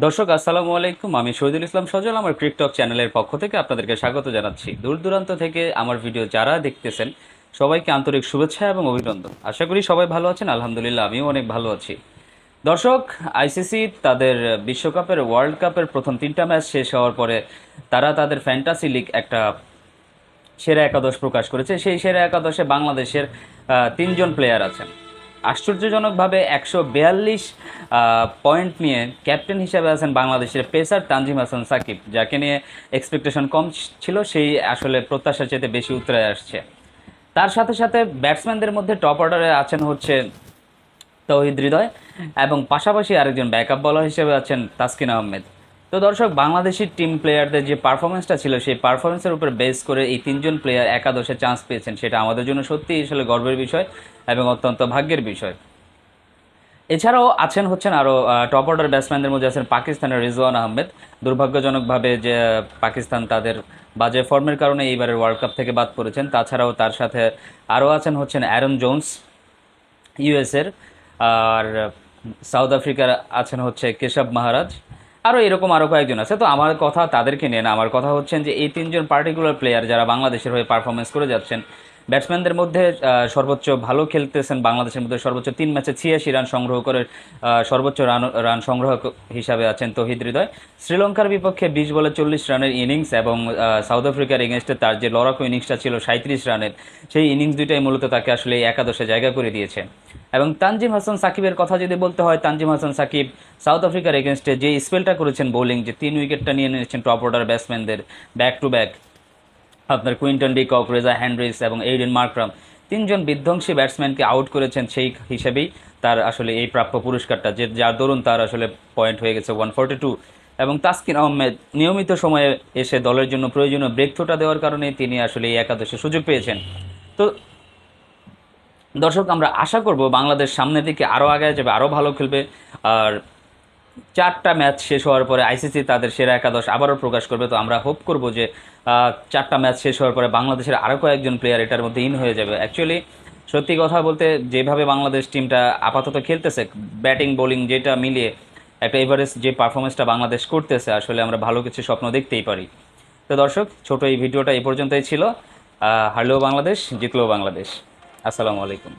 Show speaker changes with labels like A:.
A: দর্শক আসসালামু আলাইকুম, আমি শহীদুল ইসলাম সজল আমার ক্রিকটক চ্যানেলের পক্ষ থেকে আপনাদেরকে স্বাগত জানাচ্ছি। দূর দূরান্ত থেকে আমার ভিডিও যারা দেখতেছেন সবাইকে আন্তরিক শুভেচ্ছা এবং অভিনন্দন। আশা করি সবাই ভালো আছেন, আলহামদুলিল্লাহ আমিও অনেক ভালো আছি। দর্শক, আইসিসি তাদের বিশ্বকাপের ওয়ার্ল্ড কাপের প্রথম তিনটা ম্যাচ শেষ হওয়ার পরে তারা তাদের ফ্যান্টাসি লিগ একটা সেরা একাদশ প্রকাশ করেছে। সেই সেরা একাদশে বাংলাদেশের তিনজন প্লেয়ার আছেন। আশ্চর্যজনকভাবে 142 পয়েন্ট নিয়ে ক্যাপ্টেন হিসেবে আছেন বাংলাদেশের পেসার তানজিম হাসান সাকিব, যাকে নিয়ে এক্সপেকটেশন কম ছিল, সেই আসলে প্রত্যাশার চেয়ে বেশি উতরে আসছে। তার সাথে সাথে ব্যাটসম্যানদের মধ্যে টপ অর্ডারে আছেন হচ্ছে তৌহিদ হৃদয়, এবং পাশাপাশি আরেকজন ব্যাকআপ বলার হিসেবে আছেন তাসকিন আহমেদ। তো দর্শক, বাংলাদেশি টিম প্লেয়ারদের যে পারফরমেন্সটা ছিল সেই পারফরমেন্সের উপর বেস করে এই তিনজন প্লেয়ার একাদশে চান্স পেয়েছেন, সেটা আমাদের জন্য সত্যিই আসলে গর্বের বিষয় এবং অত্যন্ত ভাগ্যের বিষয়। এছাড়াও হচ্ছেন আরও টপ অর্ডার ব্যাটসম্যানদের মধ্যে আছেন পাকিস্তানের রিজওয়ান আহমেদ। দুর্ভাগ্যজনকভাবে যে পাকিস্তান তাদের বাজে ফর্মের কারণে এইবারের ওয়ার্ল্ড কাপ থেকে বাদ পড়েছেন। তাছাড়াও তার সাথে আরও হচ্ছেন অ্যারন জোন্স ইউএসের, আর সাউথ আফ্রিকার আছেন হচ্ছে কেশব মহারাজ। আরও এরকম আরও কয়েকজন আছে। তো আমার কথা তাদেরকে নিয়ে না, আমার কথা হচ্ছেন যে এই তিনজন পার্টিকুলার প্লেয়ার যারা বাংলাদেশের হয়ে পারফরমেন্স করে যাচ্ছেন। ব্যাটসম্যানদের মধ্যে সর্বোচ্চ ভালো খেলতেছেন বাংলাদেশের মধ্যে, সর্বোচ্চ 3 ম্যাচে 86 রান সংগ্রহ করে সর্বোচ্চ রান সংগ্রহ হিসাবে আছেন তৌহিদ হৃদয়। শ্রীলঙ্কার বিপক্ষে 20 বলে 40 রানের ইনিংস এবং সাউথ আফ্রিকার এগেনস্টে তার যে লড়াকু ইনিংসটা ছিল 37 রানের, সেই ইনিংস দুইটাই মূলত তাকে আসলে এই একাদশে জায়গা করে দিয়েছে। এবং তানজিম হাসান সাকিবের কথা যদি বলতে হয়, তানজিম হাসান সাকিব সাউথ আফ্রিকার এগেনস্টে যে স্পেলটা করেছেন বোলিং, যে 3 উইকেটটা নিয়ে নিয়েছেন টপ অর্ডার ব্যাটসম্যানদের ব্যাক টু ব্যাক, আপনার Quinton de Kock, Reeza Hendricks এবং এইডেন মার্ক্রাম, তিনজন বিধ্বংসী ব্যাটসম্যানকে আউট করেছেন। সেই হিসেবেই তার আসলে এই প্রাপ্য পুরস্কারটা, যে যার দরুন তার আসলে পয়েন্ট হয়ে গেছে 142। এবং তাসকিন আহমেদ নিয়মিত সময়ে এসে দলের জন্য প্রয়োজনীয় ব্রেক থ্রোটা দেওয়ার কারণে তিনি আসলে এই একাদশে সুযোগ পেয়েছেন। তো দর্শক, আমরা আশা করব বাংলাদেশ সামনের দিকে আরও আগে যাবে, আরও ভালো খেলবে। আর 4টা ম্যাচ শেষ হওয়ার পরে আইসিসি তাদের সেরা একাদশ আবারও প্রকাশ করবে। তো আমরা হোপ করব যে 4টা ম্যাচ শেষ হওয়ার পরে বাংলাদেশের আরও কয়েকজন প্লেয়ার এটার মধ্যে ইন হয়ে যাবে। অ্যাকচুয়ালি সত্যি কথা বলতে যেভাবে বাংলাদেশ টিমটা আপাতত খেলতেছে, ব্যাটিং বোলিং যেটা মিলিয়ে একটা এভারেজ যে পারফরমেন্সটা বাংলাদেশ করতেছে, আসলে আমরা ভালো কিছু স্বপ্ন দেখতেই পারি। তো দর্শক, ছোট এই ভিডিওটা এই পর্যন্তই ছিল। হারলেও বাংলাদেশ, জিতলেও বাংলাদেশ। আসসালামু আলাইকুম।